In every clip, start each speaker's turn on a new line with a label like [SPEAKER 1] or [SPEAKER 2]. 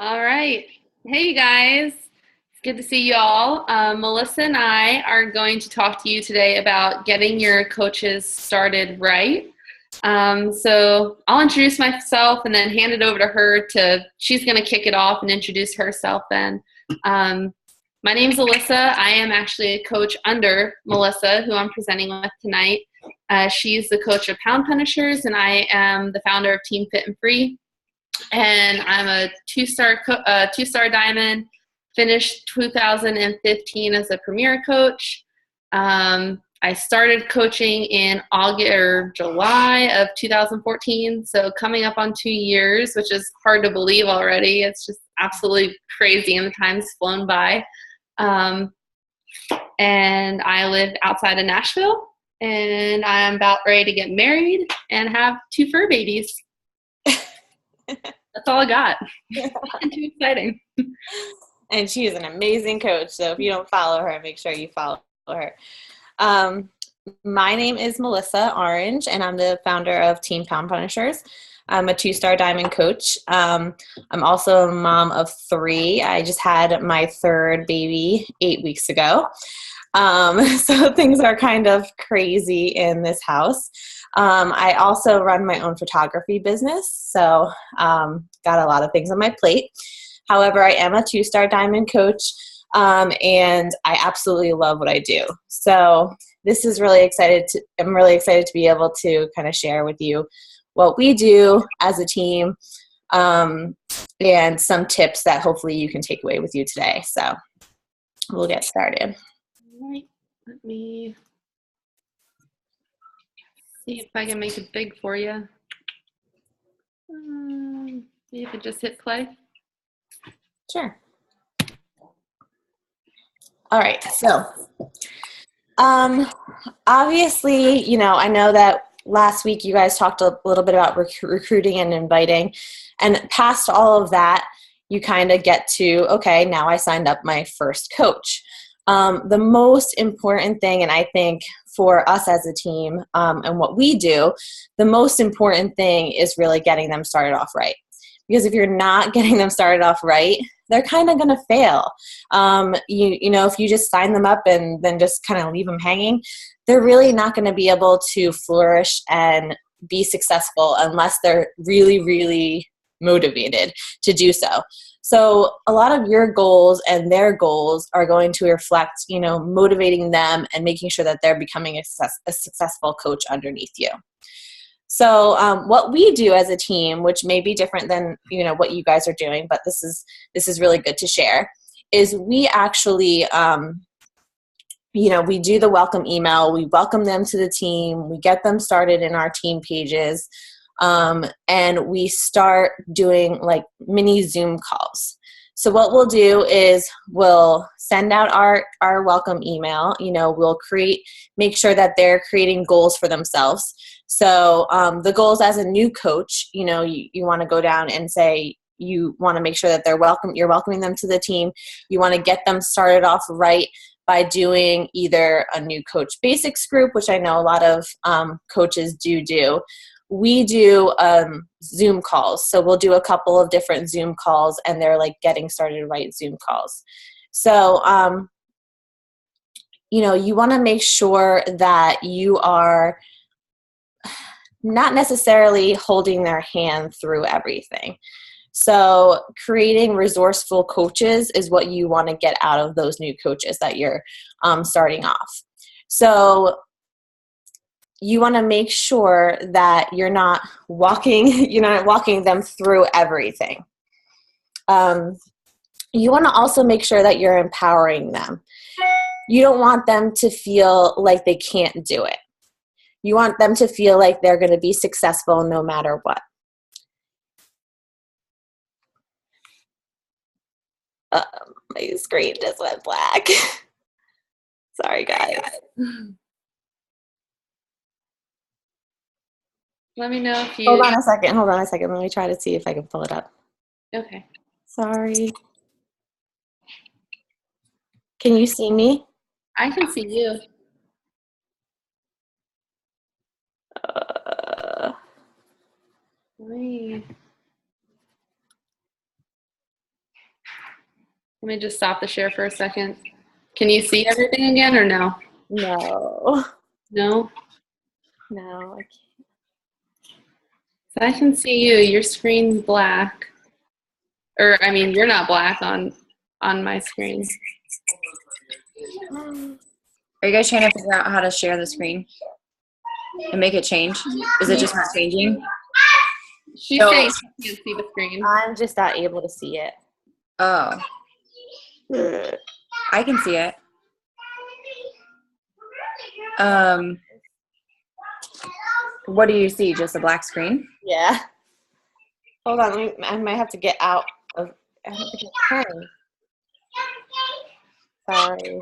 [SPEAKER 1] All right. Hey, you guys. It's good to see you all. Melissa and I are going to talk to you today about getting your coaches started right. So I'll introduce myself and then hand it over to her she's going to kick it off and introduce herself then. My name is Elyssa. I am actually a coach under Melissa, who I'm presenting with tonight. She's the coach of Pound Punishers, and I am the founder of Team Fit and Free. And I'm a two-star diamond. Finished 2015 as a premier coach. I started coaching in August or July of 2014, so coming up on 2 years, which is hard to believe already. It's just absolutely crazy, and the time's flown by. And I live outside of Nashville, and I'm about ready to get married and have 2 fur babies. That's all I got. Nothing too exciting.
[SPEAKER 2] And she is an amazing coach, so if you don't follow her, make sure you follow her. My name is Melissa Orange, and I'm the founder of Team Pound Punishers. I'm a 2-star diamond coach. I'm also a mom of 3. I just had my 3rd baby 8 weeks ago. So things are kind of crazy in this house. I also run my own photography business, so got a lot of things on my plate. However, I am a 2-star diamond coach, and I absolutely love what I do. So this is I'm really excited to be able to kind of share with you what we do as a team, and some tips that hopefully you can take away with you today. So we'll get started.
[SPEAKER 1] All right, let me see if I can make it big for you. See if it just hit play.
[SPEAKER 2] Sure. All right. So, obviously, I know that last week you guys talked a little bit about recruiting and inviting, and past all of that, you kind of get to, okay, now I signed up my first coach. The most important thing, and I think for us as a team, and what we do, the most important thing is really getting them started off right. Because if you're not getting them started off right, they're kind of going to fail. If you just sign them up and then just kind of leave them hanging, they're really not going to be able to flourish and be successful unless they're really, really motivated to do so. So a lot of your goals and their goals are going to reflect, motivating them and making sure that they're becoming a successful coach underneath you. So what we do as a team, which may be different than what you guys are doing, but this is really good to share, is we actually we do the welcome email. We welcome them to the team. We get them started in our team pages, and we start doing like mini Zoom calls. So what we'll do is we'll send out our welcome email. We'll make sure that they're creating goals for themselves. So the goals as a new coach, you want to go down and say you want to make sure that you're welcoming them to the team. You want to get them started off right by doing either a new coach basics group, which I know a lot of coaches do. We do Zoom calls. So we'll do a couple of different Zoom calls, and they're like getting started right Zoom calls. So, you want to make sure that you are not necessarily holding their hand through everything. So creating resourceful coaches is what you want to get out of those new coaches that you're starting off. So you want to make sure that you're not walking them through everything. You want to also make sure that you're empowering them. You don't want them to feel like they can't do it. You want them to feel like they're going to be successful no matter what. My screen just went black. Sorry, guys.
[SPEAKER 1] Let me know if you...
[SPEAKER 2] Hold on a second. Let me try to see if I can pull it up.
[SPEAKER 1] Okay.
[SPEAKER 2] Sorry. Can you see me?
[SPEAKER 1] I can see you. Let me just stop the share for a second. Can you see everything again or no?
[SPEAKER 2] No.
[SPEAKER 1] No?
[SPEAKER 2] No, I can't.
[SPEAKER 1] So I can see you. Your screen's black. Or, I mean, you're not black on my screen.
[SPEAKER 3] Are you guys trying to figure out how to share the screen and make it change? Is it just not changing?
[SPEAKER 1] She's saying she can't see the screen.
[SPEAKER 2] I'm just not able to see it.
[SPEAKER 3] Oh. I can see it. What do you see? Just a black screen?
[SPEAKER 2] Yeah. Hold on. I might have to get out of. I have to get home. Sorry.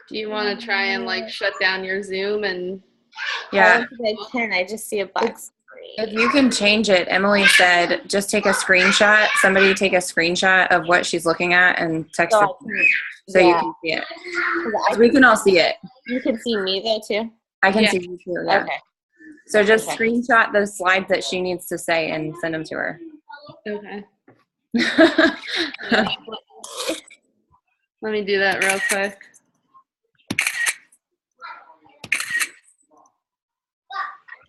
[SPEAKER 1] Do you want to try and like shut down your Zoom and?
[SPEAKER 3] Yeah.
[SPEAKER 2] I can. I just see a black screen.
[SPEAKER 3] If you can change it, Emily said, just take a screenshot. Somebody take a screenshot of what she's looking at and text it so you can see it. We can all see it.
[SPEAKER 2] You can see me though too?
[SPEAKER 3] I can see you too, yeah.
[SPEAKER 2] Okay.
[SPEAKER 3] So just screenshot those slides that she needs to say and send them to her.
[SPEAKER 1] Okay. Let me do that real quick.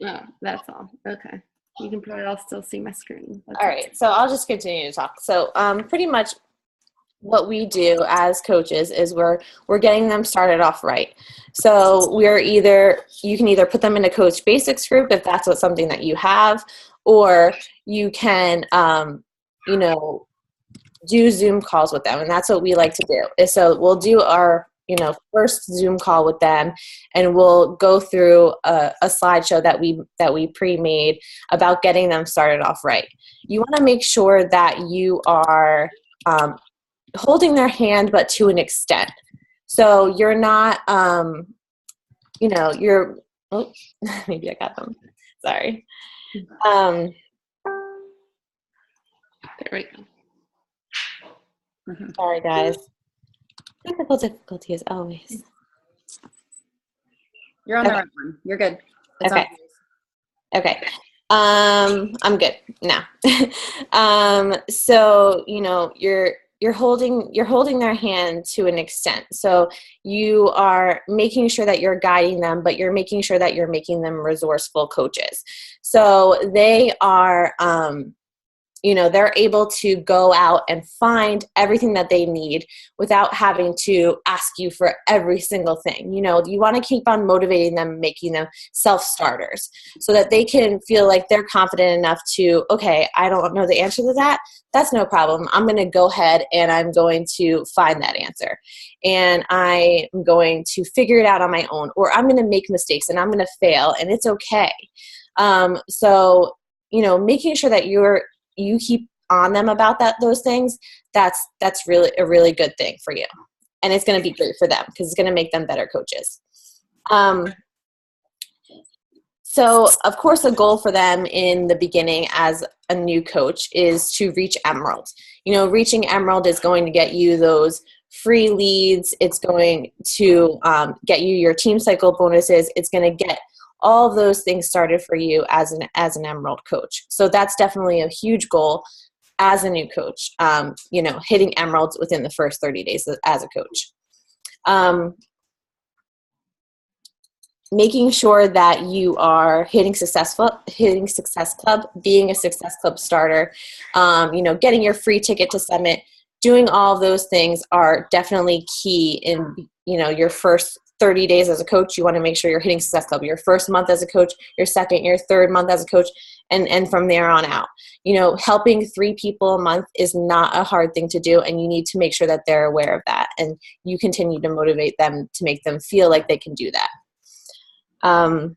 [SPEAKER 1] Oh, that's all. Okay. You can probably all still see my screen. That's
[SPEAKER 2] All right. So I'll just continue to talk. So pretty much what we do as coaches is we're getting them started off right. So you can either put them in a Coach Basics group if that's something that you have, or you can do Zoom calls with them, and that's what we like to do. So we'll do our first Zoom call with them, and we'll go through a slideshow that we pre-made about getting them started off right. You want to make sure that you are holding their hand, but to an extent. So you're not, you're, oh, maybe I got them. Sorry.
[SPEAKER 1] There we go.
[SPEAKER 2] Sorry, guys. Technical difficulty as always.
[SPEAKER 3] You're on the right one. You're good. It's
[SPEAKER 2] Okay. Okay. I'm good now. So you're holding their hand to an extent. So you are making sure that you're guiding them, but you're making sure that you're making them resourceful coaches. So they are they're able to go out and find everything that they need without having to ask you for every single thing. You want to keep on motivating them, making them self-starters so that they can feel like they're confident enough to, okay, I don't know the answer to that. That's no problem. I'm going to go ahead and I'm going to find that answer. And I am going to figure it out on my own, or I'm going to make mistakes and I'm going to fail, and it's okay. So making sure that you keep on them about those things, that's really a really good thing for you. And it's going to be great for them because it's going to make them better coaches. So of course the goal for them in the beginning as a new coach is to reach Emerald. Reaching Emerald is going to get you those free leads. It's going to get you your team cycle bonuses. It's going to get all of those things started for you as an Emerald coach. So that's definitely a huge goal as a new coach, hitting Emeralds within the first 30 days as a coach. Making sure that you are hitting Success Club, being a Success Club starter, getting your free ticket to Summit, doing all of those things are definitely key in, your first 30 days as a coach. You want to make sure you're hitting Success Club your first month as a coach, your second, your third month as a coach, and from there on out. Helping 3 people a month is not a hard thing to do, and you need to make sure that they're aware of that, and you continue to motivate them to make them feel like they can do that. And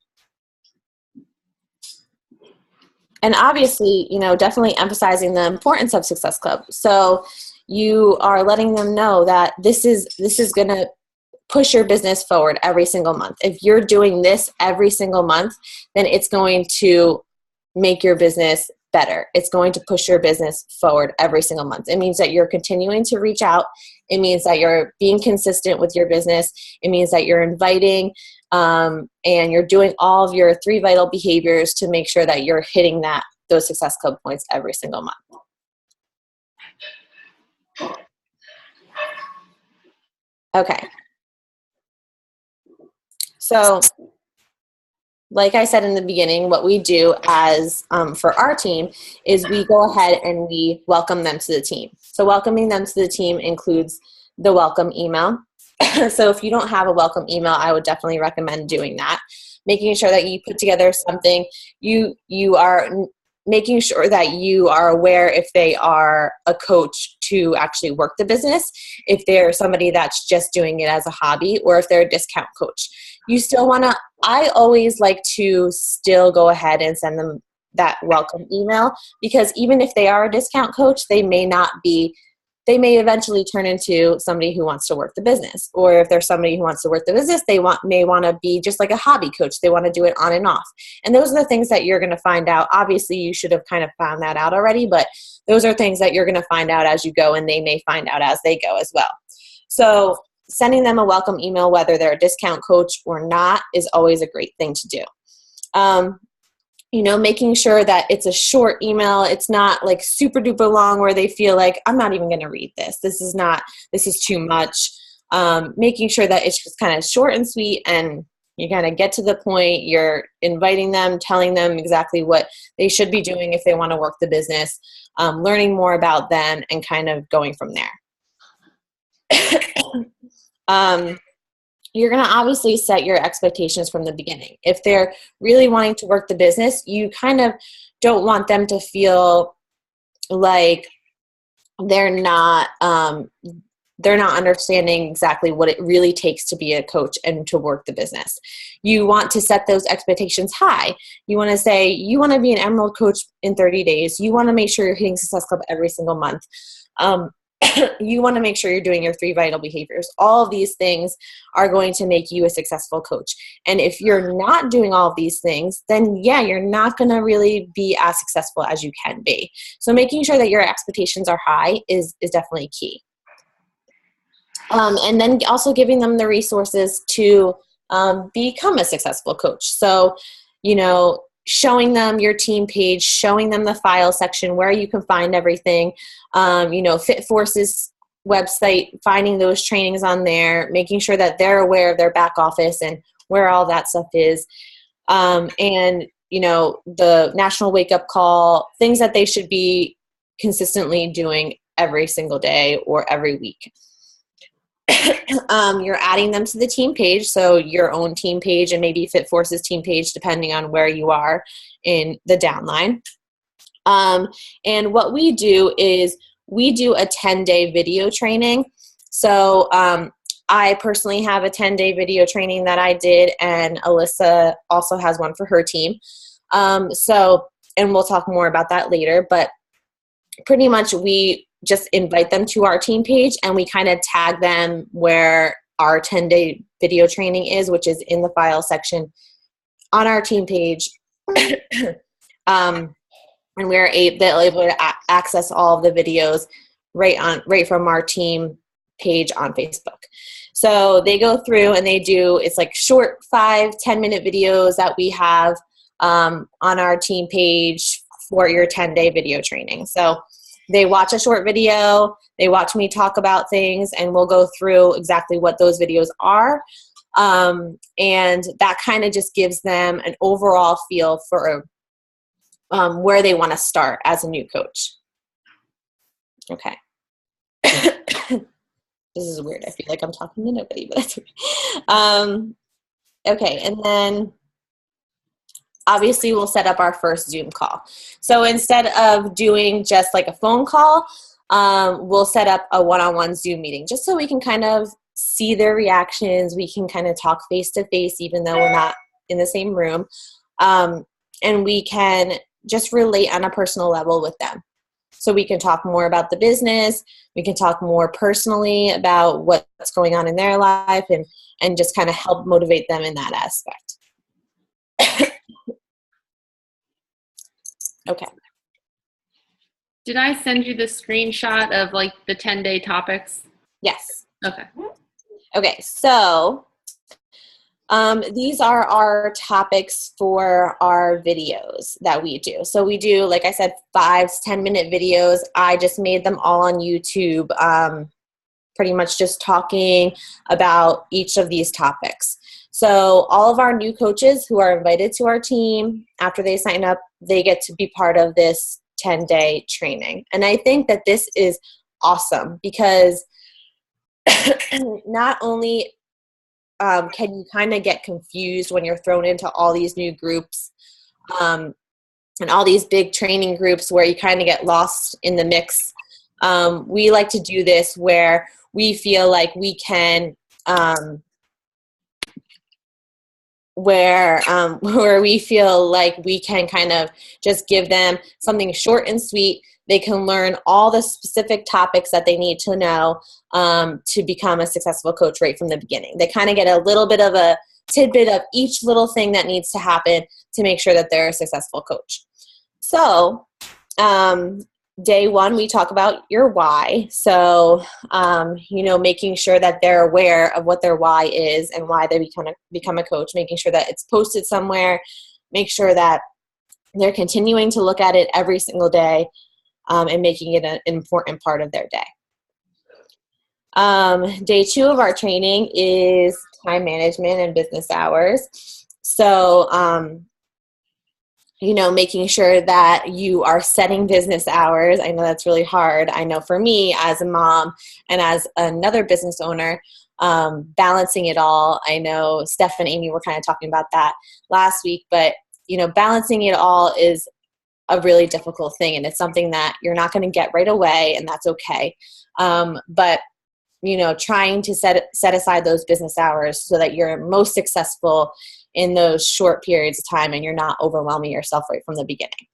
[SPEAKER 2] obviously, definitely emphasizing the importance of Success Club. So you are letting them know that this is going to push your business forward every single month. If you're doing this every single month, then it's going to make your business better. It's going to push your business forward every single month. It means that you're continuing to reach out. It means that you're being consistent with your business. It means that you're inviting and you're doing all of your 3 vital behaviors to make sure that you're hitting those Success Club points every single month. Okay. So, like I said in the beginning, what we do as for our team is we go ahead and we welcome them to the team. So welcoming them to the team includes the welcome email. So if you don't have a welcome email, I would definitely recommend doing that. Making sure that you put together something. You are making sure that you are aware if they are a coach to actually work the business, if they're somebody that's just doing it as a hobby, or if they're a discount coach. You still want to, I always like to still go ahead and send them that welcome email, because even if they are a discount coach, they may may eventually turn into somebody who wants to work the business. Or if there's somebody who wants to work the business, may want to be just like a hobby coach. They want to do it on and off. And those are the things that you're going to find out. Obviously, you should have kind of found that out already, but those are things that you're going to find out as you go, and they may find out as they go as well. So sending them a welcome email, whether they're a discount coach or not, is always a great thing to do. Making sure that it's a short email. It's not like super duper long where they feel like, I'm not even going to read this. This is too much. Making sure that it's just kind of short and sweet, and you kind of get to the point. You're inviting them, telling them exactly what they should be doing if they want to work the business, learning more about them, and kind of going from there. You're going to obviously set your expectations from the beginning. If they're really wanting to work the business, you kind of don't want them to feel like they're not understanding exactly what it really takes to be a coach and to work the business. You want to set those expectations high. You want to say, you want to be an Emerald coach in 30 days. You want to make sure you're hitting Success Club every single month. You want to make sure you're doing your 3 vital behaviors. All of these things are going to make you a successful coach. And if you're not doing all of these things, then yeah, you're not going to really be as successful as you can be. So making sure that your expectations are high is definitely key. And then also giving them the resources to become a successful coach. So, showing them your team page, showing them the file section where you can find everything, FitForce's website, finding those trainings on there, making sure that they're aware of their back office and where all that stuff is. And the National Wake Up Call, things that they should be consistently doing every single day or every week. You're adding them to the team page, so your own team page and maybe FitForce's team page, depending on where you are in the downline. And what we do is we do a 10-day video training. So I personally have a 10-day video training that I did, and Elyssa also has one for her team. And we'll talk more about that later, but pretty much we just invite them to our team page, and we kind of tag them where our 10-day video training is, which is in the file section on our team page. And they're able to access all of the videos right from our team page on Facebook. So they go through and it's like short 5-10 minute videos that we have on our team page for your 10-day video training. So they watch a short video, they watch me talk about things, and we'll go through exactly what those videos are. And that kind of just gives them an overall feel for where they want to start as a new coach. Okay. This is weird. I feel like I'm talking to nobody, but that's okay. Okay, and then obviously we'll set up our first Zoom call. So instead of doing just like a phone call, we'll set up a one-on-one Zoom meeting just so we can kind of see their reactions. We can kind of talk face to face, even though we're not in the same room. And we can just relate on a personal level with them. So we can talk more about the business. We can talk more personally about what's going on in their life, and just kind of help motivate them in that aspect. Okay.
[SPEAKER 1] Did I send you the screenshot of like the 10-day topics?
[SPEAKER 2] Yes.
[SPEAKER 1] Okay.
[SPEAKER 2] Okay, so these are our topics for our videos that we do. So we do, like I said, 5 to 10-minute videos. I just made them all on YouTube, pretty much just talking about each of these topics. So all of our new coaches who are invited to our team, after they sign up, they get to be part of this 10-day training. And I think that this is awesome because not only can you kind of get confused when you're thrown into all these new groups and all these big training groups where you kind of get lost in the mix. We like to do this where we feel like we can where we feel like we can kind of just give them something short and sweet. They can learn all the specific topics that they need to know to become a successful coach right from the beginning. They kind of get a little bit of a tidbit of each little thing that needs to happen to make sure that they're a successful coach. So day 1, we talk about your why. So, making sure that they're aware of what their why is and why they become a coach, making sure that it's posted somewhere, make sure that they're continuing to look at it every single day and making it an important part of their day. Day 2 of our training is time management and business hours. So, making sure that you are setting business hours. I know that's really hard. I know for me as a mom and as another business owner, balancing it all. I know Steph and Amy were kind of talking about that last week, but, balancing it all is a really difficult thing. And it's something that you're not going to get right away, and that's okay. But trying to set aside those business hours so that you're most successful in those short periods of time and you're not overwhelming yourself right from the beginning.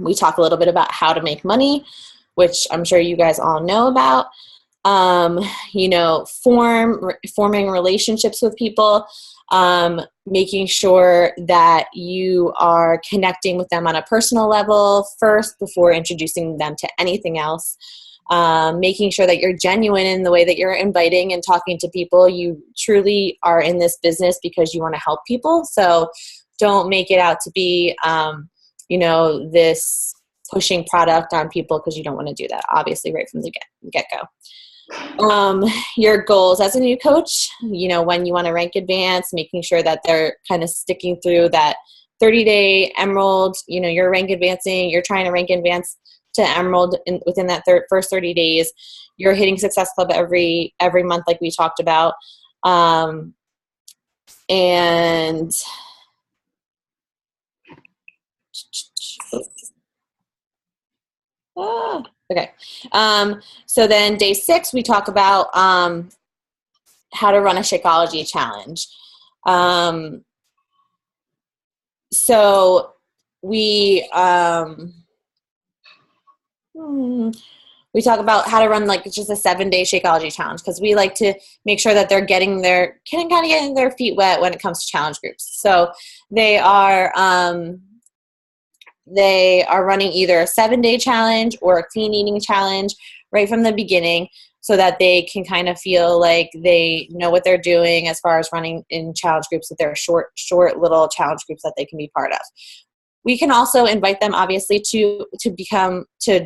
[SPEAKER 2] We talk a little bit about how to make money, which I'm sure you guys all know about. Forming relationships with people, making sure that you are connecting with them on a personal level first before introducing them to anything else. Making sure that you're genuine in the way that you're inviting and talking to people. You truly are in this business because you want to help people. So don't make it out to be, this pushing product on people, because you don't want to do that, obviously, right from the get-go. Your goals as a new coach, when you want to rank advance, making sure that they're kind of sticking through that 30-day emerald, you're rank advancing, you're trying to rank advance to emerald within that first 30 days. You're hitting Success Club every month, like we talked about. Okay. So then day 6, we talk about how to run a Shakeology challenge. So we talk about how to run just a 7-day Shakeology challenge, because we like to make sure that they're getting their feet wet when it comes to challenge groups. So they are running either a 7-day challenge or a clean eating challenge right from the beginning, so that they can kind of feel like they know what they're doing as far as running in challenge groups, that they're short little challenge groups that they can be part of. We can also invite them, obviously, to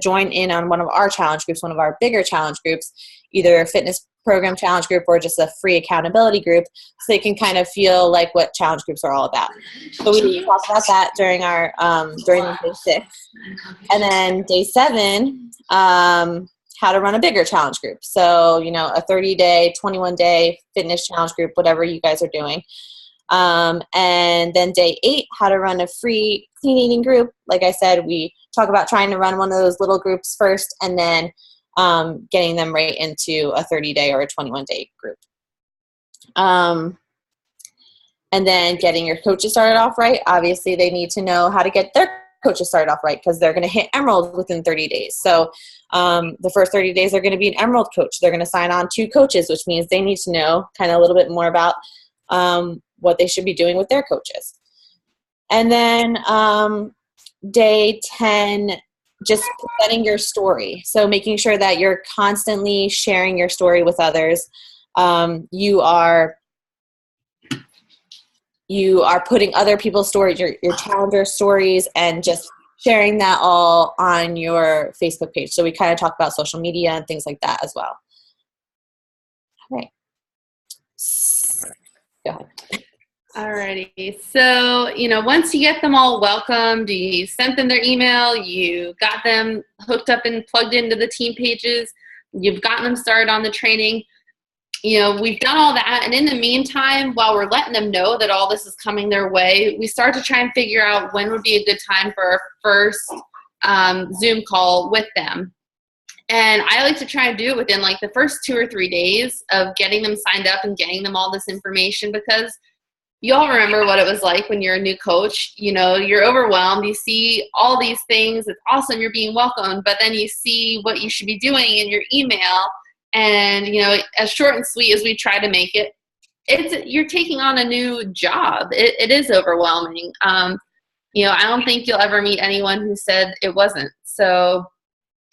[SPEAKER 2] join in on one of our challenge groups, one of our bigger challenge groups, either a fitness program challenge group or just a free accountability group, so they can kind of feel like what challenge groups are all about. So we talk about that during day 6. And then day 7, how to run a bigger challenge group. So, a 30-day, 21-day fitness challenge group, whatever you guys are doing. And then day 8, how to run a free clean eating group. Like I said, we talk about trying to run one of those little groups first, and then getting them right into a 30-day or a 21-day group. And then getting your coaches started off right. Obviously, they need to know how to get their coaches started off right, because they're going to hit Emerald within 30 days. So the first 30 days are going to be an Emerald coach. They're going to sign on 2 coaches, which means they need to know kind of a little bit more about what they should be doing with their coaches. And then day 10, just presenting your story. So making sure that you're constantly sharing your story with others. You are putting other people's stories, your challenger stories, and just sharing that all on your Facebook page. So we kind of talk about social media and things like that as well. All right. Go ahead.
[SPEAKER 1] Alrighty. So, once you get them all welcomed, you sent them their email, you got them hooked up and plugged into the team pages, you've gotten them started on the training, we've done all that. And in the meantime, while we're letting them know that all this is coming their way, we start to try and figure out when would be a good time for our first Zoom call with them. And I like to try and do it within like the first 2 or 3 days of getting them signed up and getting them all this information, because you all remember what it was like when you're a new coach. You're overwhelmed. You see all these things. It's awesome. You're being welcomed. But then you see what you should be doing in your email. And, as short and sweet as we try to make it, you're taking on a new job. It is overwhelming. I don't think you'll ever meet anyone who said it wasn't. So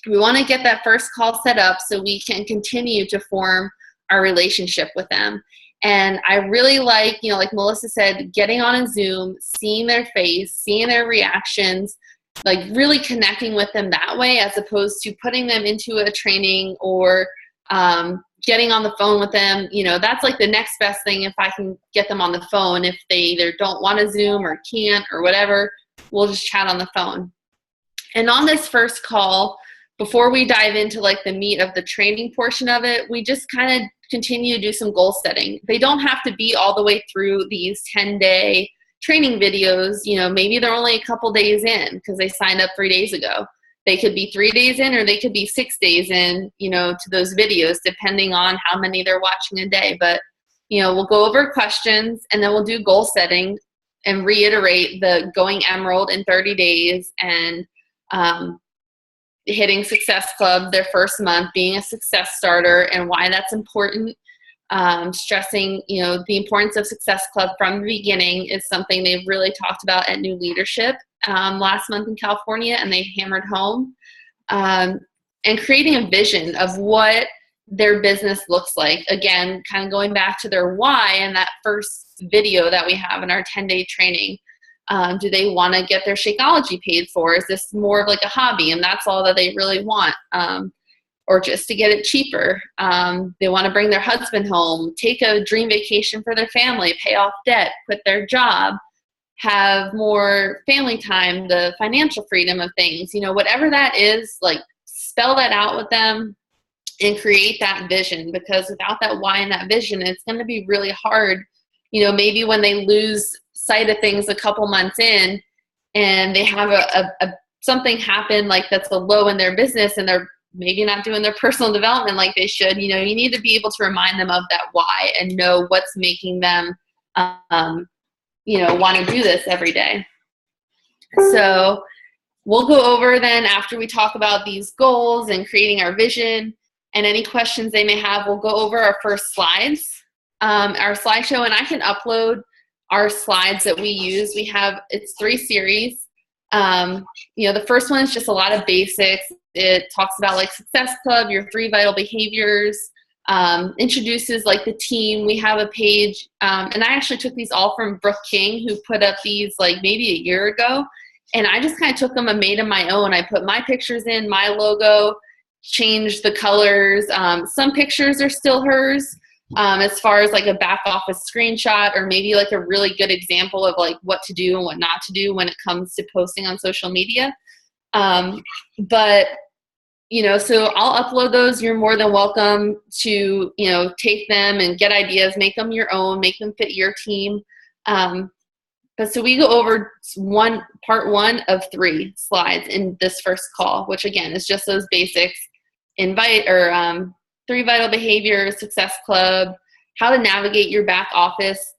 [SPEAKER 1] we want to get that first call set up so we can continue to form our relationship with them. And I really like, like Melissa said, getting on a Zoom, seeing their face, seeing their reactions, like really connecting with them that way, as opposed to putting them into a training or getting on the phone with them. That's like the next best thing. If I can get them on the phone, if they either don't want to Zoom or can't or whatever, we'll just chat on the phone. And on this first call, before we dive into like the meat of the training portion of it, we just kind of continue to do some goal setting. They don't have to be all the way through these 10-day training videos. Maybe they're only a couple days in because they signed up 3 days ago. They could be 3 days in, or they could be 6 days in, to those videos, depending on how many they're watching a day. But, we'll go over questions, and then we'll do goal setting and reiterate the going Emerald in 30 days and hitting Success Club their first month, being a success starter, and why that's important. Stressing, the importance of Success Club from the beginning is something they've really talked about at New Leadership last month in California, and they hammered home. And creating a vision of what their business looks like. Again, kind of going back to their why in that first video that we have in our 10-day training. Do they want to get their Shakeology paid for? Is this more of like a hobby and that's all that they really want? Or just to get it cheaper? They want to bring their husband home, take a dream vacation for their family, pay off debt, quit their job, have more family time, the financial freedom of things. Whatever that is, like spell that out with them and create that vision, because without that why and that vision, it's going to be really hard. Maybe when they lose sight of things a couple months in and they have something happen like that's a low in their business and they're maybe not doing their personal development like they should, you need to be able to remind them of that why and know what's making them, want to do this every day. So we'll go over then, after we talk about these goals and creating our vision and any questions they may have, we'll go over our first slides, our slideshow, and I can upload our slides that we use. It's 3 series. The first one is just a lot of basics. It talks about like Success Club, your 3 vital behaviors, introduces like the team. We have a page, and I actually took these all from Brooke King, who put up these like maybe a year ago. And I just kind of took them and made them my own. I put my pictures in, my logo, changed the colors. Some pictures are still hers. As far as like a back office screenshot, or maybe like a really good example of like what to do and what not to do when it comes to posting on social media. But so I'll upload those. You're more than welcome to, take them and get ideas, make them your own, make them fit your team. But so we go over part 1 of 3 slides in this first call, which again is just those basics: 3 vital behaviors, Success Club, how to navigate your back office.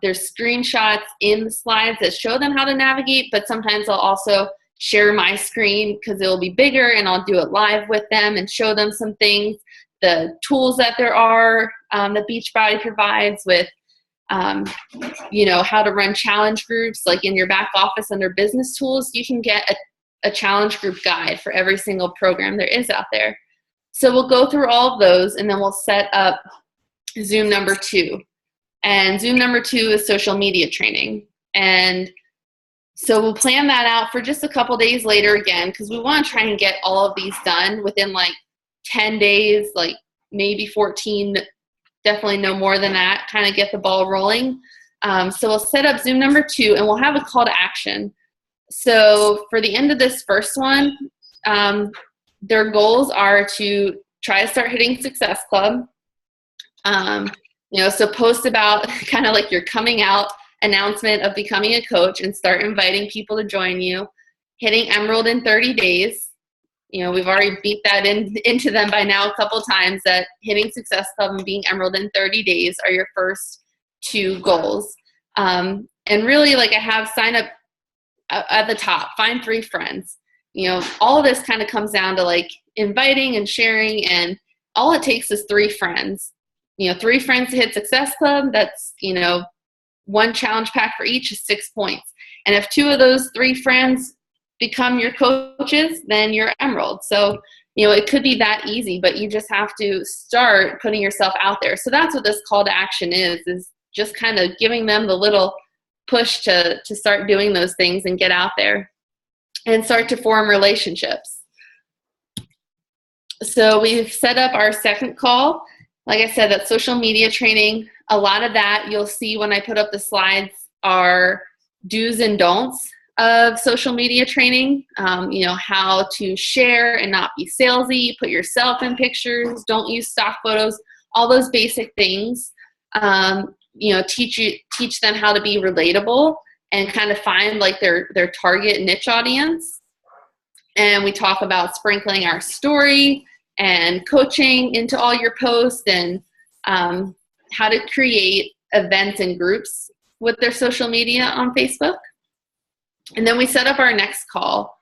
[SPEAKER 1] There's screenshots in the slides that show them how to navigate, but sometimes I'll also share my screen because it'll be bigger and I'll do it live with them and show them some things, the tools that there are that Beachbody provides with how to run challenge groups, like in your back office under business tools, you can get a challenge group guide for every single program there is out there. So we'll go through all of those, and then we'll set up Zoom number 2. And Zoom number 2 is social media training. And so we'll plan that out for just a couple days later again, because we want to try and get all of these done within like 10 days, like maybe 14, definitely no more than that, kind of get the ball rolling. So we'll set up Zoom number 2, and we'll have a call to action. So for the end of this first one, their goals are to try to start hitting Success Club. So post about kind of like your coming out announcement of becoming a coach and start inviting people to join you. Hitting Emerald in 30 days. We've already beat that into them by now a couple times, that hitting Success Club and being Emerald in 30 days are your first 2 goals. And really, like I have sign up at the top, find 3 friends. All of this kind of comes down to like inviting and sharing, and all it takes is 3 friends. 3 friends to hit Success Club, that's, 1 challenge pack for each is 6 points. And if 2 of those 3 friends become your coaches, then you're Emerald. So, it could be that easy, but you just have to start putting yourself out there. So that's what this call to action is just kind of giving them the little push to start doing those things and get out there and start to form relationships. So we've set up our second call. Like I said, that's social media training. A lot of that you'll see when I put up the slides are do's and don'ts of social media training. How to share and not be salesy, put yourself in pictures, don't use stock photos, all those basic things. Teach them how to be relatable and kind of find like their target niche audience. And we talk about sprinkling our story and coaching into all your posts, and how to create events and groups with their social media on Facebook. And then we set up our next call,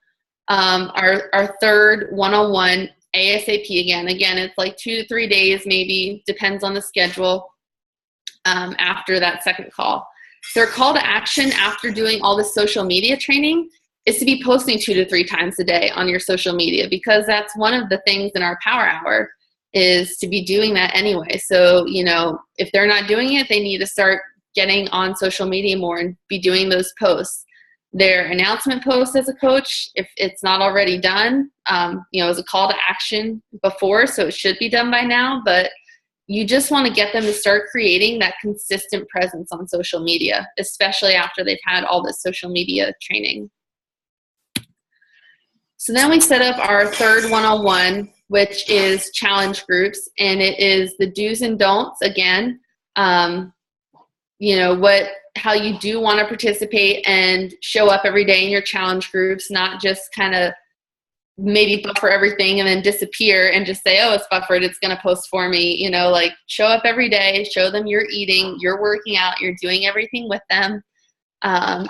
[SPEAKER 1] our third one-on-one ASAP again. Again, it's like 2 to 3 days, maybe, depends on the schedule, after that second call. Their call to action after doing all the social media training is to be posting 2 to 3 times a day on your social media, because that's one of the things in our Power Hour is to be doing that anyway. So, if they're not doing it, they need to start getting on social media more and be doing those posts. Their announcement post as a coach, if it's not already done, is a call to action before, so it should be done by now, but you just want to get them to start creating that consistent presence on social media, especially after they've had all this social media training. So then we set up our third one-on-one, which is challenge groups, and it is the do's and don'ts again. How you do want to participate and show up every day in your challenge groups, not just kind of maybe buffer everything and then disappear and just say, oh, it's buffered, it's going to post for me. Show up every day, show them you're eating, you're working out, you're doing everything with them.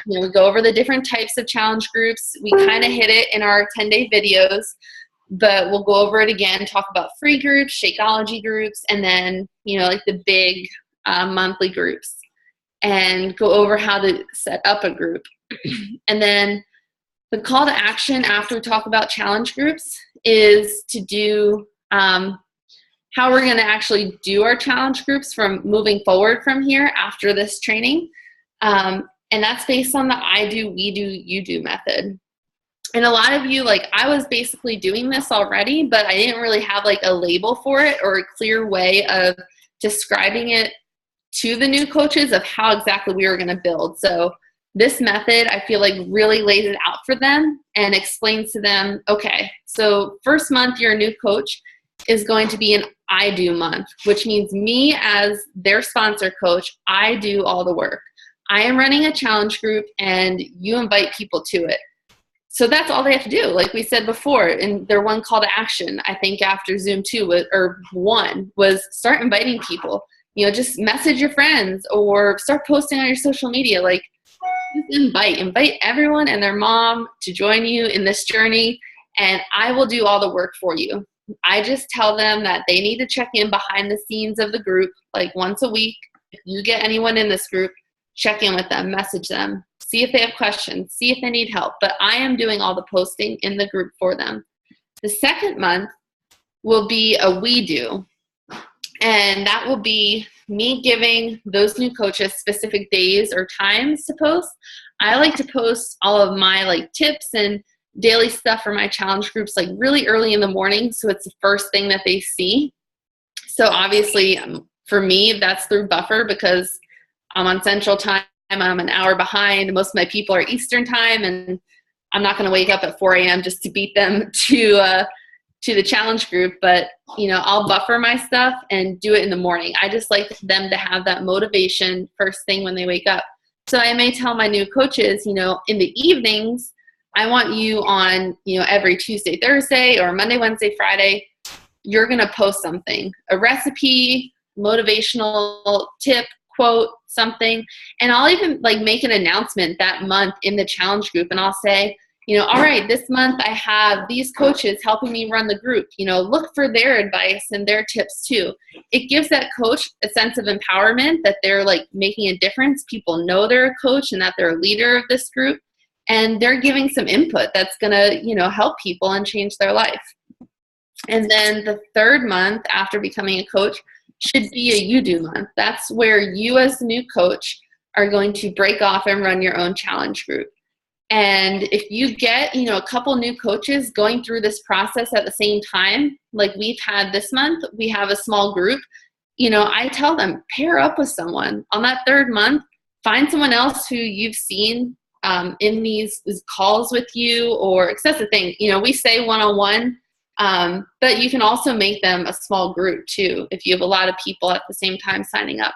[SPEAKER 1] We go over the different types of challenge groups. We kind of hit it in our 10-day videos, but we'll go over it again, talk about free groups, Shakeology groups, and then, the big monthly groups, and go over how to set up a group. And then the call to action after we talk about challenge groups is to do how we're going to actually do our challenge groups from moving forward from here after this training. And that's based on the I do, we do, you do method. And a lot of you, I was basically doing this already, but I didn't really have a label for it or a clear way of describing it to the new coaches of how exactly we were going to build. So this method, I feel really lays it out for them and explains to them, okay, so first month you're a new coach is going to be an I do month, which means me as their sponsor coach, I do all the work. I am running a challenge group and you invite people to it. So that's all they have to do. Like we said before, in their one call to action, I think after Zoom 2 or 1 was start inviting people. Just message your friends or start posting on your social media. Just invite everyone and their mom to join you in this journey, and I will do all the work for you. I just tell them that they need to check in behind the scenes of the group once a week, you get anyone in this group, check in with them, message them, see if they have questions, see if they need help. But I am doing all the posting in the group for them. The second month will be a we do. And that will be me giving those new coaches specific days or times to post. I like to post all of my like tips and daily stuff for my challenge groups like really early in the morning, so it's the first thing that they see. So obviously for me, that's through Buffer because I'm on Central Time. I'm an hour behind. Most of my people are Eastern Time, and I'm not going to wake up at 4 a.m. just to beat them to the challenge group. But, you know, I'll buffer my stuff and do it in the morning. I just like them to have that motivation first thing when they wake up. So I may tell my new coaches, you know, in the evenings, I want you on, you know, every Tuesday, Thursday, or Monday, Wednesday, Friday, you're going to post something, a recipe, motivational tip, quote, something. And I'll even like make an announcement that month in the challenge group, and I'll say, you know, all right, this month I have these coaches helping me run the group. You know, look for their advice and their tips too. It gives that coach a sense of empowerment that they're like making a difference. People know they're a coach and that they're a leader of this group, and they're giving some input that's going to, you know, help people and change their life. And then the third month after becoming a coach should be a you do month. That's where you as the new coach are going to break off and run your own challenge group. And if you get, you know, a couple new coaches going through this process at the same time, like we've had this month, we have a small group, you know, I tell them, pair up with someone. On that third month, find someone else who you've seen in these calls with you, or, because that's the thing, you know, we say one-on-one, but you can also make them a small group too, if you have a lot of people at the same time signing up.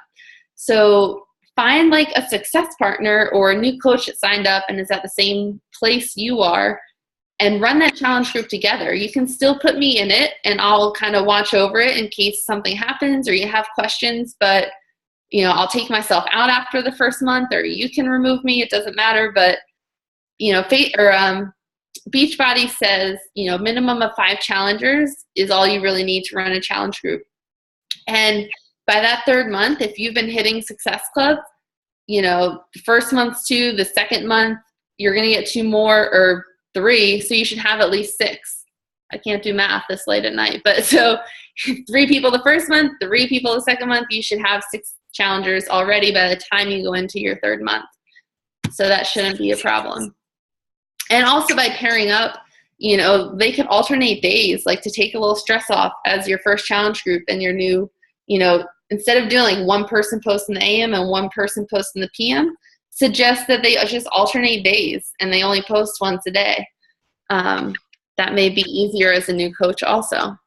[SPEAKER 1] So find like a success partner or a new coach that signed up and is at the same place you are, and run that challenge group together. You can still put me in it and I'll kind of watch over it in case something happens or you have questions, but you know, I'll take myself out after the first month, or you can remove me, it doesn't matter. But you know, Beachbody says, you know, minimum of 5 challengers is all you really need to run a challenge group. And by that third month, if you've been hitting Success Club, you know, the first month's 2, the second month, you're going to get 2 more or 3. So you should have at least 6. I can't do math this late at night, but so 3 people the first month, 3 people the second month, you should have 6 challengers already by the time you go into your third month. So that shouldn't be a problem. And also by pairing up, you know, they could alternate days, like to take a little stress off as your first challenge group and your new, you know, instead of doing like one person post in the AM and one person post in the PM, suggest that they just alternate days and they only post once a day. That may be easier as a new coach also.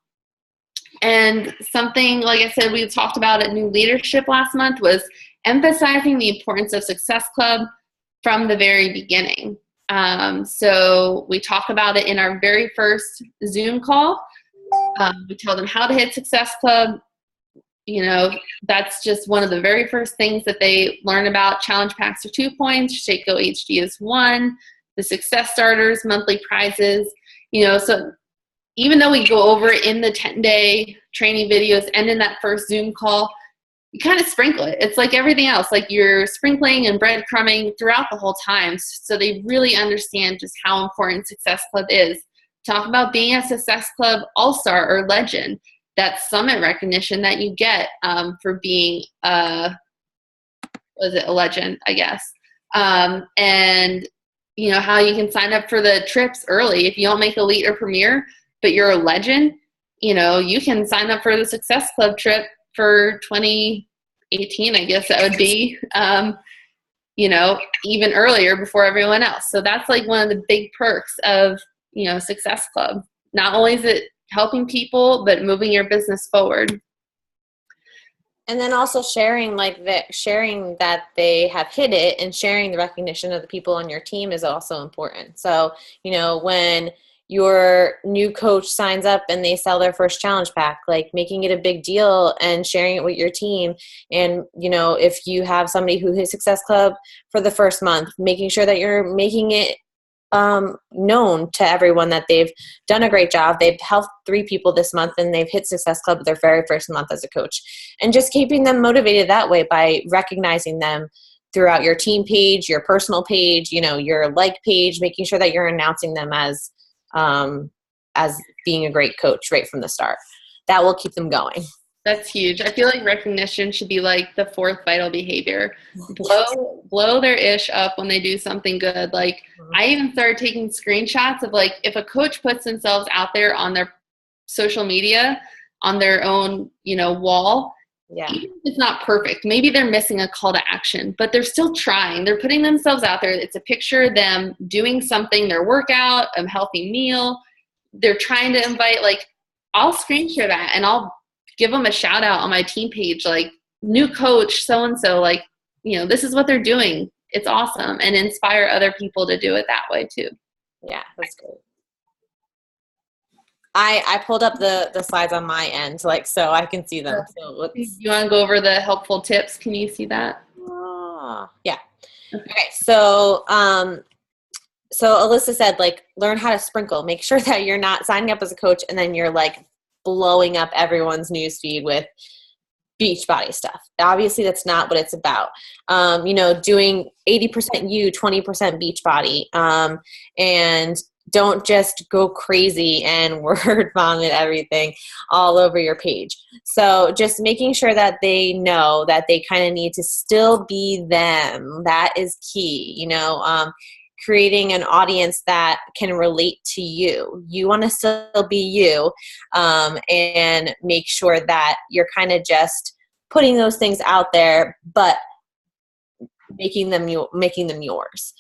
[SPEAKER 1] And something, like I said, we talked about at New Leadership last month, was emphasizing the importance of Success Club from the very beginning. So we talk about it in our very first Zoom call. We tell them how to hit Success Club. You know, that's just one of the very first things that they learn about. Challenge packs are 2 points. Shake Go HD is 1. The Success Starters, monthly prizes. You know, so even though we go over it in the 10-day training videos and in that first Zoom call, you kind of sprinkle it. It's like everything else, like you're sprinkling and breadcrumbing throughout the whole time, so they really understand just how important Success Club is. Talk about being a Success Club All-Star or Legend, that summit recognition that you get for being a legend, I guess. And you know, how you can sign up for the trips early. If you don't make Elite or Premier, but you're a legend, you know, you can sign up for the Success Club trip for 2018, I guess that would be, you know, even earlier before everyone else. So that's like one of the big perks of, you know, Success Club. Not only is it helping people, but moving your business forward.
[SPEAKER 2] And then also sharing that they have hit it, and sharing the recognition of the people on your team is also important. So, you know, when your new coach signs up and they sell their first challenge pack, like making it a big deal and sharing it with your team. And, you know, if you have somebody who hit Success Club for the first month, making sure that you're making it known to everyone that they've done a great job. They've helped 3 people this month and they've hit Success Club their very first month as a coach. And just keeping them motivated that way by recognizing them throughout your team page, your personal page, your page, making sure that you're announcing them as being a great coach right from the start. That will keep them going.
[SPEAKER 1] That's huge. I feel like recognition should be like the 4th vital behavior. Blow their ish up when they do something good. Like I even started taking screenshots of like if a coach puts themselves out there on their social media, on their own, wall. Yeah. Even if it's not perfect, maybe they're missing a call to action, but they're still trying. They're putting themselves out there. It's a picture of them doing something, their workout, a healthy meal. They're trying to invite, like, I'll screen share that and I'll give them a shout out on my team page, like new coach so-and-so, like, this is what they're doing. It's awesome. And inspire other people to do it that way too.
[SPEAKER 2] Yeah, that's good. I pulled up the slides on my end, so I can see them. So
[SPEAKER 1] you want to go over the helpful tips? Can you see that?
[SPEAKER 2] Yeah. Okay. So, Elyssa said, learn how to sprinkle. Make sure that you're not signing up as a coach and then you're blowing up everyone's newsfeed with beach body stuff. Obviously, that's not what it's about. Doing 80% you, 20% beach body, and don't just go crazy and word vomit everything all over your page. So just making sure that they know that they kind of need to still be them. That is key. Creating an audience that can relate to you. You want to still be you, and make sure that you're kind of just putting those things out there, but making them yours.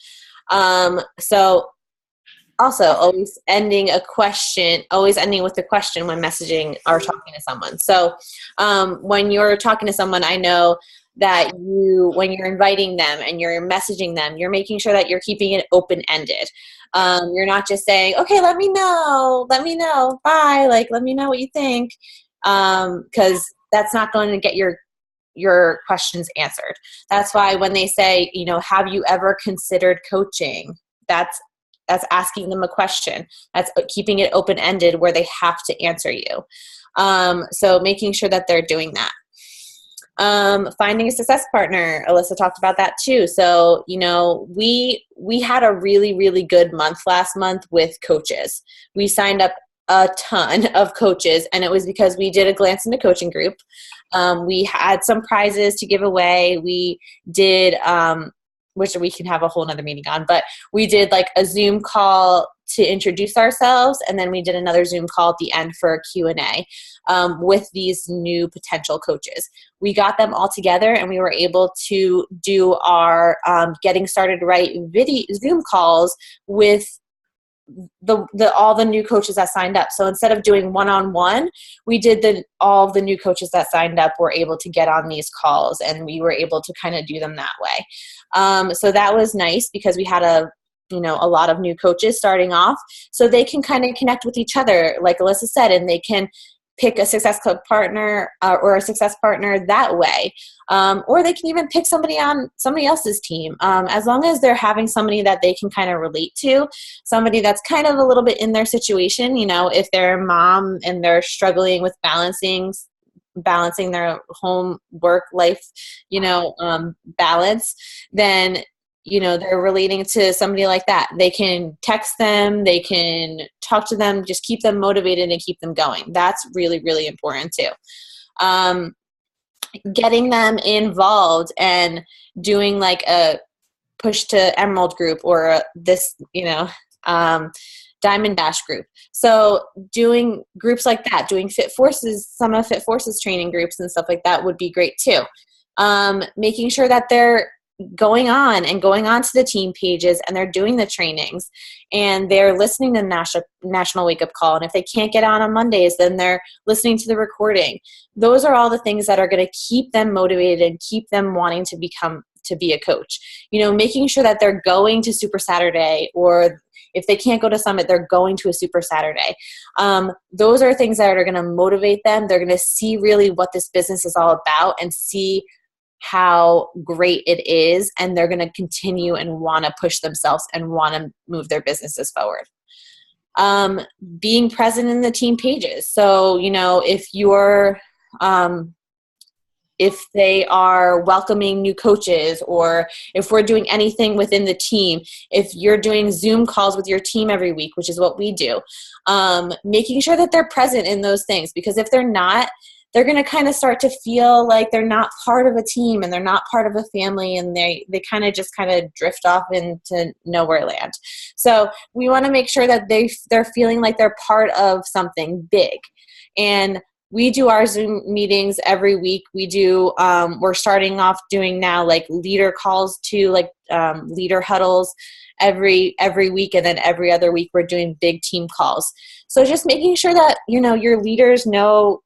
[SPEAKER 2] So also always ending with a question when messaging or talking to someone. So when you're talking to someone, I know that when you're inviting them and you're messaging them, you're making sure that you're keeping it open-ended. You're not just saying, okay, let me know, bye, let me know what you think, because that's not going to get your questions answered. That's why when they say, have you ever considered coaching? That's asking them a question. That's keeping it open-ended where they have to answer you. So making sure that they're doing that. Finding a success partner. Elyssa talked about that too. So, we had a really, really good month last month with coaches. We signed up a ton of coaches, and it was because we did a glance into coaching group. We had some prizes to give away. We did, which we can have a whole nother meeting on, but we did a Zoom call to introduce ourselves. And then we did another Zoom call at the end for a Q&A with these new potential coaches. We got them all together and we were able to do our Getting Started Right Zoom calls with all the new coaches that signed up. So instead of doing one-on-one, we did all the new coaches that signed up were able to get on these calls, and we were able to kind of do them that way. So that was nice because we had a lot of new coaches starting off, so they can kind of connect with each other, like Elyssa said, and they can pick a Success Club partner or a success partner that way. Or they can even pick somebody on somebody else's team. As long as they're having somebody that they can kind of relate to, somebody that's kind of a little bit in their situation, if they're a mom and they're struggling with balancing their home work life, balance, then they're relating to somebody like that. They can text them, they can talk to them, just keep them motivated and keep them going. That's really, really important too. Getting them involved and doing a push to Emerald group or this, Diamond Dash group. So doing groups like that, doing some of Fit Forces training groups and stuff like that would be great too. Making sure that they're going on to the team pages and they're doing the trainings and they're listening to the national wake up call. And if they can't get on Mondays, then they're listening to the recording. Those are all the things that are going to keep them motivated and keep them wanting to be a coach. Making sure that they're going to Super Saturday, or if they can't go to Summit, they're going to a Super Saturday. Those are things that are going to motivate them. They're going to see really what this business is all about and see how great it is, and they're going to continue and want to push themselves and want to move their businesses forward. Being present in the team pages. So, if they are welcoming new coaches, or if we're doing anything within the team, if you're doing Zoom calls with your team every week, which is what we do, making sure that they're present in those things, because if they're not, they're going to kind of start to feel like they're not part of a team and they're not part of a family, and they kind of drift off into nowhere land. So we want to make sure that they're feeling like they're part of something big. And we do our Zoom meetings every week. We do, we're starting off doing now like leader calls too, like leader huddles every week. And then every other week we're doing big team calls. So just making sure that, your leaders know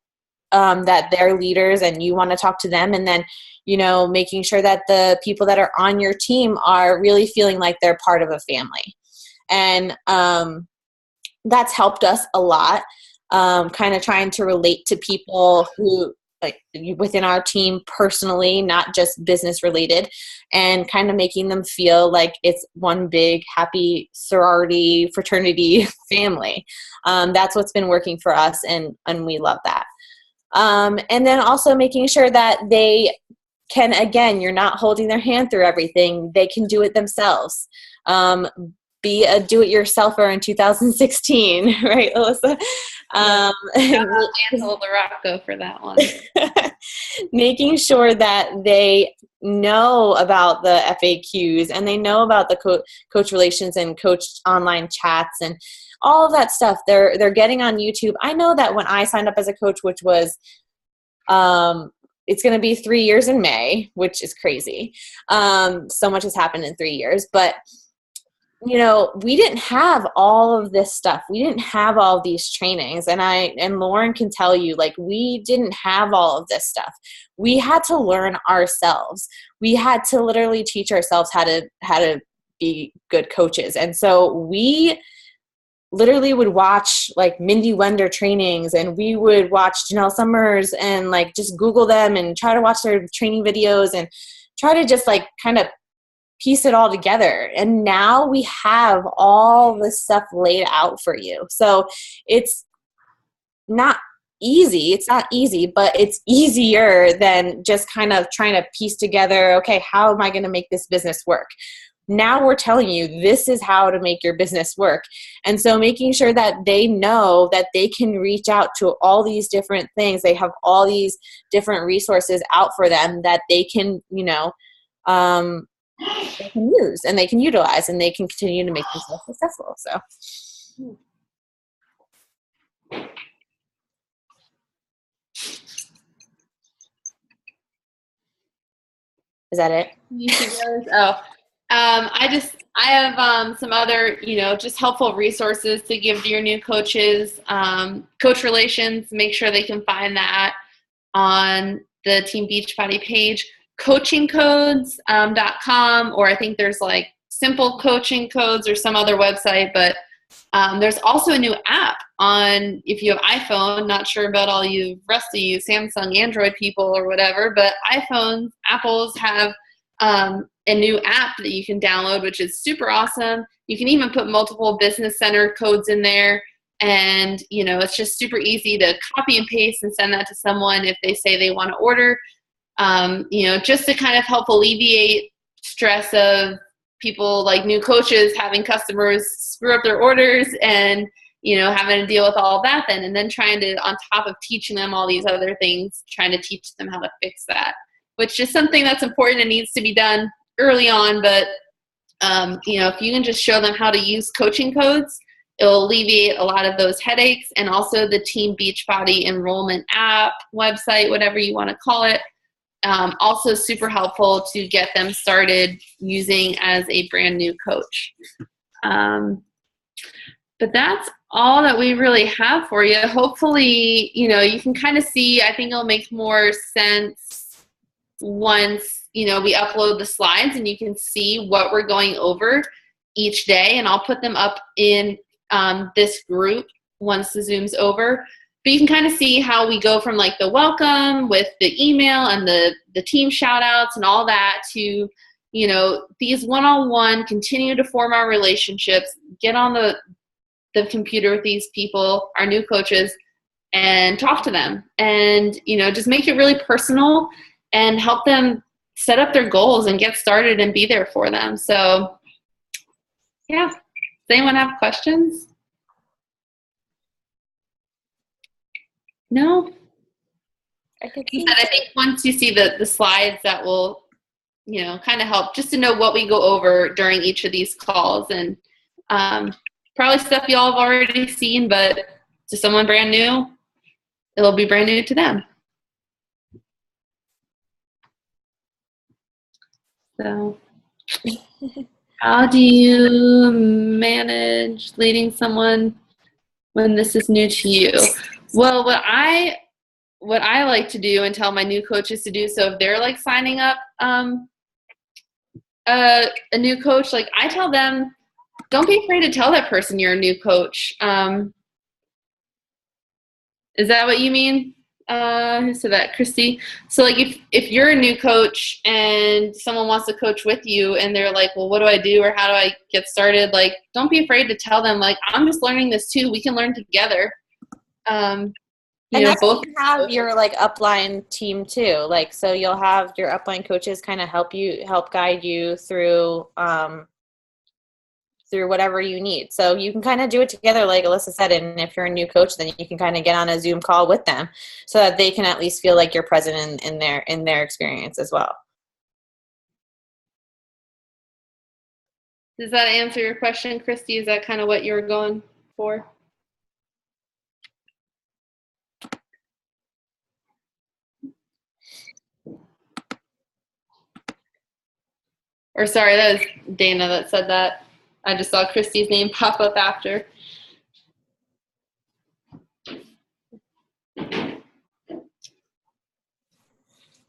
[SPEAKER 2] that they're leaders and you want to talk to them. And then, making sure that the people that are on your team are really feeling like they're part of a family. And that's helped us a lot. Kind of trying to relate to people who, like, within our team personally, not just business related, and kind of making them feel like it's one big happy sorority fraternity family. That's what's been working for us, and we love that. And then also making sure that they can, again, you're not holding their hand through everything. They can do it themselves. Be a do-it-yourselfer in 2016, right, Elyssa?
[SPEAKER 1] Ansel Larocco for that one.
[SPEAKER 2] Making sure that they know about the FAQs and they know about the coach relations and coach online chats and all of that stuff. They're getting on YouTube. I know that when I signed up as a coach, which was it's going to be 3 years in May, which is crazy. So much has happened in 3 years, but we didn't have all of this stuff. We didn't have all of these trainings. And Lauren can tell you, like, we didn't have all of this stuff. We had to learn ourselves. We had to literally teach ourselves how to be good coaches. And so we literally would watch like Mindy Wender trainings, and we would watch Janelle Summers and like just Google them and try to watch their training videos and try to just like kind of piece it all together. And now we have all this stuff laid out for you. So it's not easy. It's not easy, but it's easier than just kind of trying to piece together, okay, how am I going to make this business work? Now we're telling you this is how to make your business work. And so making sure that they know that they can reach out to all these different things. They have all these different resources out for them that they can, they can use and they can utilize, and they can continue to make themselves successful. So is that it?
[SPEAKER 1] I have some other, just helpful resources to give to your new coaches. Coach relations, make sure they can find that on the Team Beachbody page. Coachingcodes.com, or I think there's like Simple Coaching Codes or some other website, but there's also a new app on, if you have iPhone, not sure about all you rest of you Samsung, Android people or whatever, but Apples have a new app that you can download, which is super awesome. You can even put multiple business center codes in there, and it's just super easy to copy and paste and send that to someone if they say they want to order. Just to kind of help alleviate stress of people like new coaches having customers screw up their orders and, having to deal with all of that and then trying to, on top of teaching them all these other things, trying to teach them how to fix that, which is something that's important and needs to be done early on. But, if you can just show them how to use coaching codes, it'll alleviate a lot of those headaches. And also the Team Beachbody enrollment app, website, whatever you want to call it. Also super helpful to get them started using as a brand new coach. But that's all that we really have for you. Hopefully, you can kind of see, I think it'll make more sense once, we upload the slides and you can see what we're going over each day. And I'll put them up in this group once the Zoom's over. but you can kind of see how we go from like the welcome with the email and the team shout outs and all that to, you know, these one-on-one, continue to form our relationships, get on the computer with these people, our new coaches, and talk to them. And, you know, just make it really personal and help them set up their goals and get started and be there for them. So, yeah. Does anyone have questions? No? I think once you see the slides, that will, you know, kind of help just to know what we go over during each of these calls. And probably stuff you all have already seen, but to someone brand new, it'll be brand new to them. So how do you manage leading someone when this is new to you? Well, what I like to do and tell my new coaches to do, so if they're like signing up a new coach, like I tell them, don't be afraid to tell that person you're a new coach. Is that what you mean? Who said that? Christy? So like if you're a new coach and someone wants to coach with you and they're like, well, what do I do or how do I get started? Like, don't be afraid to tell them, like, I'm just learning this too. We can learn together.
[SPEAKER 2] And that's both you have your like upline team too. Like, so you'll have your upline coaches kind of help guide you through whatever you need. So you can kind of do it together, like Elyssa said. And if you're a new coach, then you can kind of get on a Zoom call with them so that they can at least feel like you're present in their experience as well.
[SPEAKER 1] Does that answer your question, Christy? Is that kind of what you were going for? Or sorry, that was Dana that said that. I just saw Christy's name pop up after.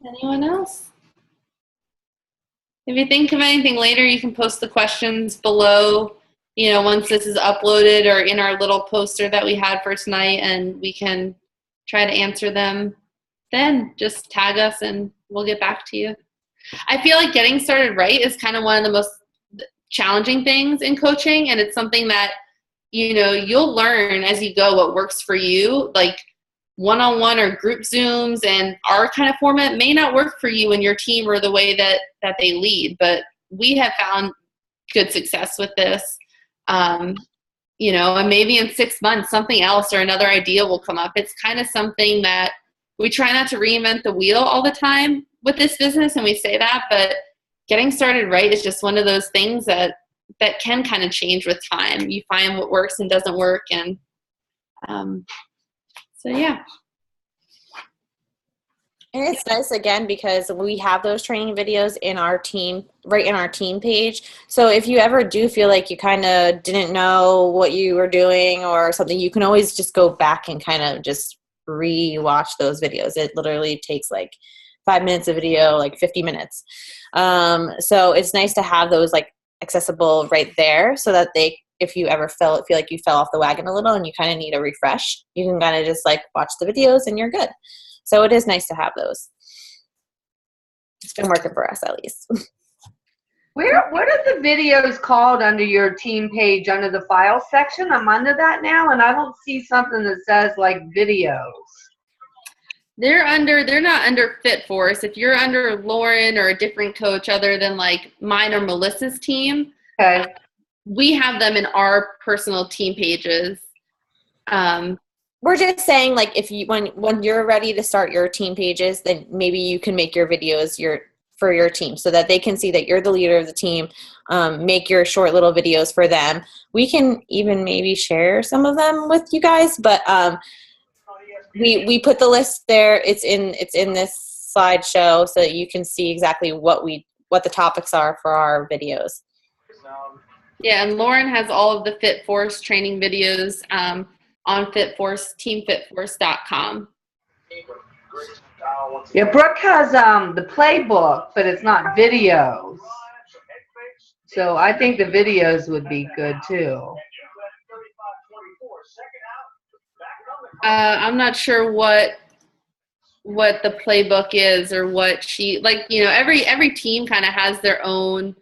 [SPEAKER 1] Anyone else? If you think of anything later, you can post the questions below, you know, once this is uploaded or in our little poster that we had for tonight, and we can try to answer them then. Just tag us and we'll get back to you. I feel like getting started right is kind of one of the most challenging things in coaching, and it's something that, you know, you'll learn as you go what works for you. Like one-on-one or group Zooms and our kind of format may not work for you and your team or the way that they lead, but we have found good success with this. You know, and maybe in 6 months something else or another idea will come up. It's kind of something that we try not to reinvent the wheel all the time with this business, and we say that, but getting started right is just one of those things that can kind of change with time. You find what works and doesn't work, and so yeah.
[SPEAKER 2] And it's nice again because we have those training videos in our team, right in our team page. So if you ever do feel like you kind of didn't know what you were doing or something, you can always just go back and kind of just re-watch those videos. It literally takes like 5 minutes of video, like 50 minutes. So it's nice to have those like accessible right there so that if you ever feel like you fell off the wagon a little and you kind of need a refresh, you can kind of just like watch the videos and you're good. So it is nice to have those. It's been working for us at least.
[SPEAKER 4] What are the videos called under your team page under the file section? I'm under that now and I don't see something that says like videos.
[SPEAKER 1] They're not under Fit Force. If you're under Lauren or a different coach other than like mine or Melissa's team,
[SPEAKER 4] okay,
[SPEAKER 1] we have them in our personal team pages.
[SPEAKER 2] We're just saying, like, if you when you're ready to start your team pages, then maybe you can make your videos for your team so that they can see that you're the leader of the team. Make your short little videos for them. We can even maybe share some of them with you guys, but we put the list there. It's in this slideshow so that you can see exactly what the topics are for our videos.
[SPEAKER 1] Yeah, and Lauren has all of the Fit Force training videos on teamfitforce.com.
[SPEAKER 4] Yeah, Brooke has the playbook, but it's not videos. So I think the videos would be good too.
[SPEAKER 1] I'm not sure what the playbook is or what she like. Every team kind of has their own.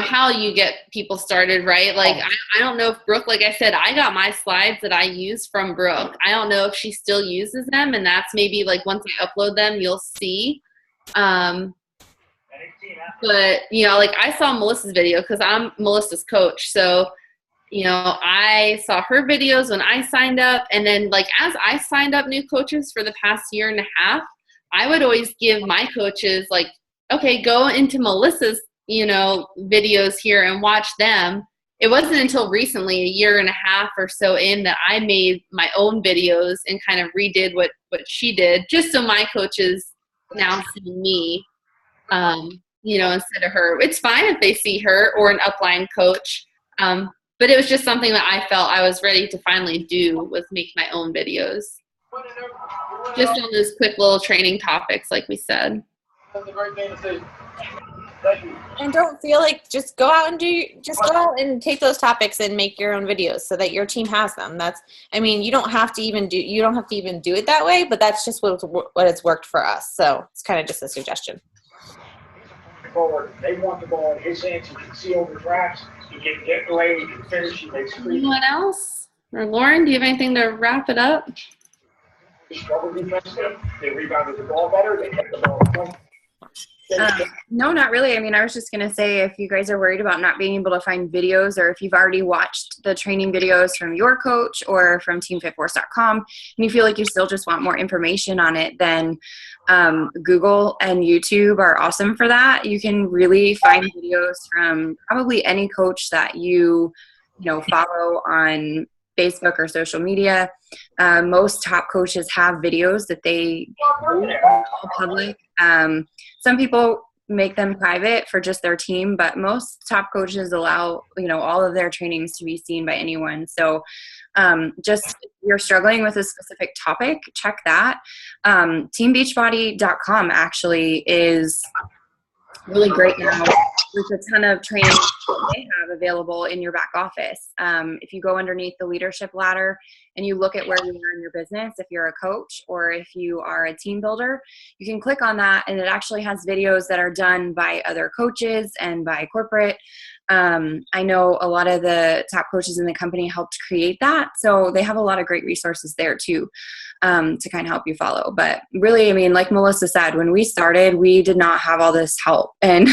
[SPEAKER 1] How you get people started, right? Like I don't know if Brooke, like I said, I got my slides that I use from Brooke. I don't know if she still uses them, and that's maybe like once I upload them, you'll see. But like I saw Melissa's video because I'm Melissa's coach, so. I saw her videos when I signed up, and then like as I signed up new coaches for the past year and a half, I would always give my coaches like, okay, go into Melissa's, videos here and watch them. It wasn't until recently, a year and a half or so in, that I made my own videos and kind of redid what she did, just so my coaches now see me, instead of her. It's fine if they see her or an upline coach. But it was just something that I felt I was ready to finally do, was make my own videos. Just on those quick little training topics, like we said.
[SPEAKER 2] And don't feel like just go out and take those topics and make your own videos so that your team has them. You don't have to even do it that way, but that's just what it's worked for us. So it's kind of just a suggestion.
[SPEAKER 5] Forward. They want the ball in his hands. He can see over tracks. He can get away. He can finish. He makes free.
[SPEAKER 1] Anyone else? Or Lauren, do you have anything to wrap it up?
[SPEAKER 5] They struggle defensively. They rebounded the ball better. They hit the ball well.
[SPEAKER 3] No, not really. I was just going to say, if you guys are worried about not being able to find videos, or if you've already watched the training videos from your coach or from teamfitforce.com and you feel like you still just want more information on it, then Google and YouTube are awesome for that. You can really find videos from probably any coach that you follow on Facebook or social media. Most top coaches have videos that they do public. Some people make them private for just their team, but most top coaches allow, all of their trainings to be seen by anyone. So just if you're struggling with a specific topic, check that. Teambeachbody.com actually is really great now. There's a ton of training they have available in your back office. If you go underneath the leadership ladder and you look at where you are in your business, if you're a coach or if you are a team builder, you can click on that, and it actually has videos that are done by other coaches and by corporate. I know a lot of the top coaches in the company helped create that, so they have a lot of great resources there too, to kind of help you follow. But really, like Melissa said, when we started, we did not have all this help, and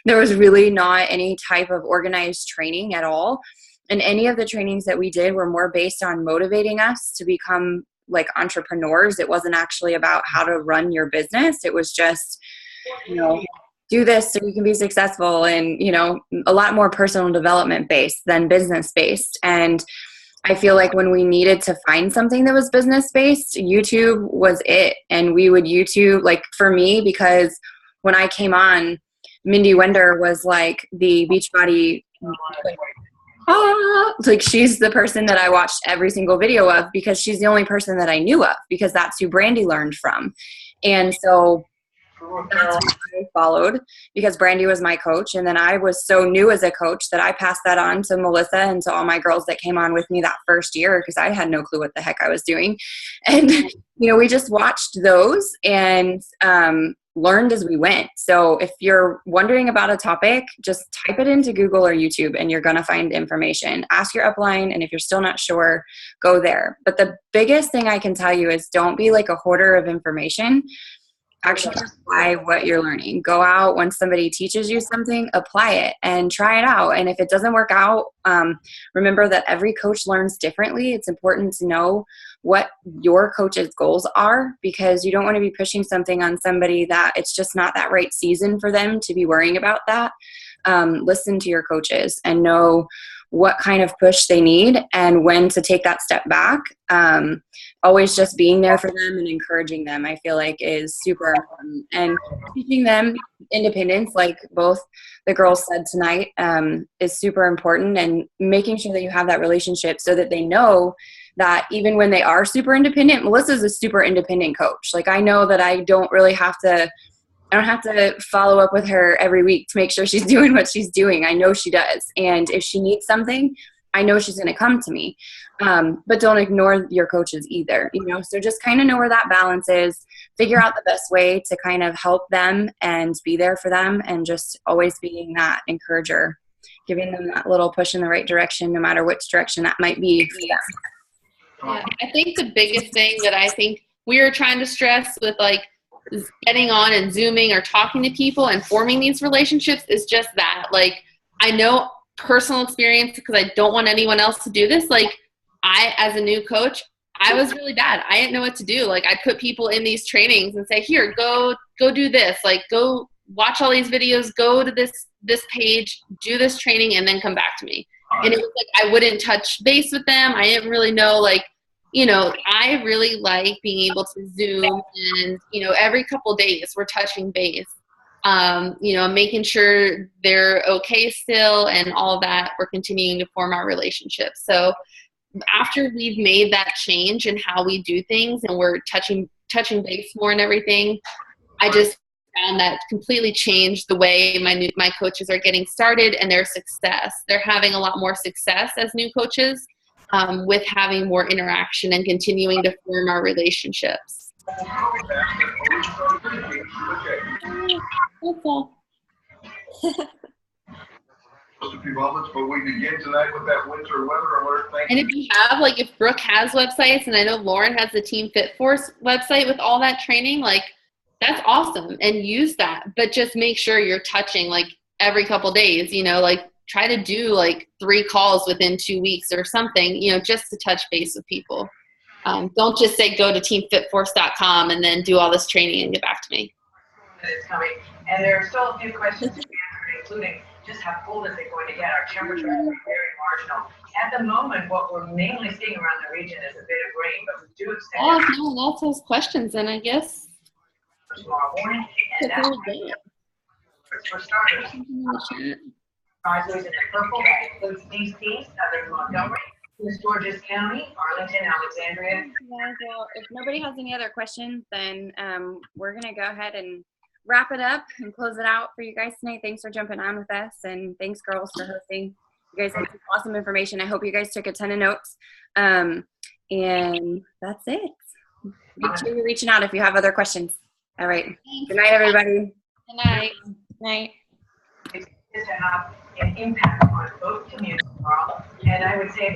[SPEAKER 3] there was really not any type of organized training at all. And any of the trainings that we did were more based on motivating us to become like entrepreneurs. It wasn't actually about how to run your business. It was just, do this so you can be successful, and, a lot more personal development based than business based. And I feel like when we needed to find something that was business based, YouTube was it. And we would YouTube, like for me, because when I came on, Mindy Wender was like the Beachbody, like she's the person that I watched every single video of, because she's the only person that I knew of, because that's who Brandy learned from. And so that's what I followed, because Brandy was my coach. And then I was so new as a coach that I passed that on to Melissa and to all my girls that came on with me that first year, because I had no clue what the heck I was doing. And, we just watched those and learned as we went. So if you're wondering about a topic, just type it into Google or YouTube and you're going to find information. Ask your upline, and if you're still not sure, go there. But the biggest thing I can tell you is don't be like a hoarder of information. Actually apply what you're learning. Go out when somebody teaches you something, apply it and try it out. And if it doesn't work out, remember that every coach learns differently. It's important to know what your coach's goals are, because you don't want to be pushing something on somebody that it's just not that right season for them to be worrying about that. Listen to your coaches and know what kind of push they need and when to take that step back. Always just being there for them and encouraging them, I feel like, is super important. And teaching them independence, like both the girls said tonight, is super important, and making sure that you have that relationship so that they know that even when they are super independent, Melissa's a super independent coach. Like, I know that I don't have to follow up with her every week to make sure she's doing what she's doing. I know she does. And if she needs something, I know she's going to come to me. But don't ignore your coaches either, so just kind of know where that balance is, figure out the best way to kind of help them and be there for them, and just always being that encourager, giving them that little push in the right direction, no matter which direction that might be for them.
[SPEAKER 1] Yeah, I think the biggest thing that I think we are trying to stress with like getting on and Zooming or talking to people and forming these relationships is just that. Like, I know personal experience, because I don't want anyone else to do this. Like, I, as a new coach, I was really bad. I didn't know what to do. Like, I'd put people in these trainings and say, here, go do this. Like, go watch all these videos, go to this page, do this training, and then come back to me. And it was like I wouldn't touch base with them. I didn't really know, like, I really like being able to Zoom and, every couple days we're touching base, making sure they're okay still and all that. We're continuing to form our relationship. So after we've made that change in how we do things and we're touching base more and everything, I just found that completely changed the way my coaches are getting started and their success. They're having a lot more success as new coaches with having more interaction and continuing to form our relationships.
[SPEAKER 5] That's
[SPEAKER 1] all.
[SPEAKER 6] Supposed to be moments, but we begin tonight with that winter weather alert.
[SPEAKER 1] And if you have, like, if Brooke has websites, and I know Lauren has the Team Fit Force website with all that training, like, that's awesome, and use that. But just make sure you're touching, like, every couple days, like, try to do, like, 3 calls within 2 weeks or something, just to touch base with people. Don't just say go to teamfitforce.com and then do all this training and get back to me.
[SPEAKER 7] It's coming, and there are still a few questions to be answered, including just how cold is it going to get? Our temperature is very marginal. At the moment, what we're mainly seeing around the region is a bit of rain, but we do expect
[SPEAKER 1] if no one else has questions, then I guess
[SPEAKER 7] tomorrow morning. And that's for starters. Advisories in the purple, that includes DC, Southern Montgomery, Prince George's County, Arlington, Alexandria.
[SPEAKER 3] Well, if nobody has any other questions, then we're going to go ahead and wrap it up and close it out for you guys tonight. Thanks for jumping on with us, and thanks, girls, for hosting. You guys had some awesome information. I hope you guys took a ton of notes. And that's it. Make sure you're reaching out if you have other questions. All right. Good night, everybody.
[SPEAKER 1] Good night.
[SPEAKER 2] Good night.
[SPEAKER 7] Is to have an impact on both communities, and I would say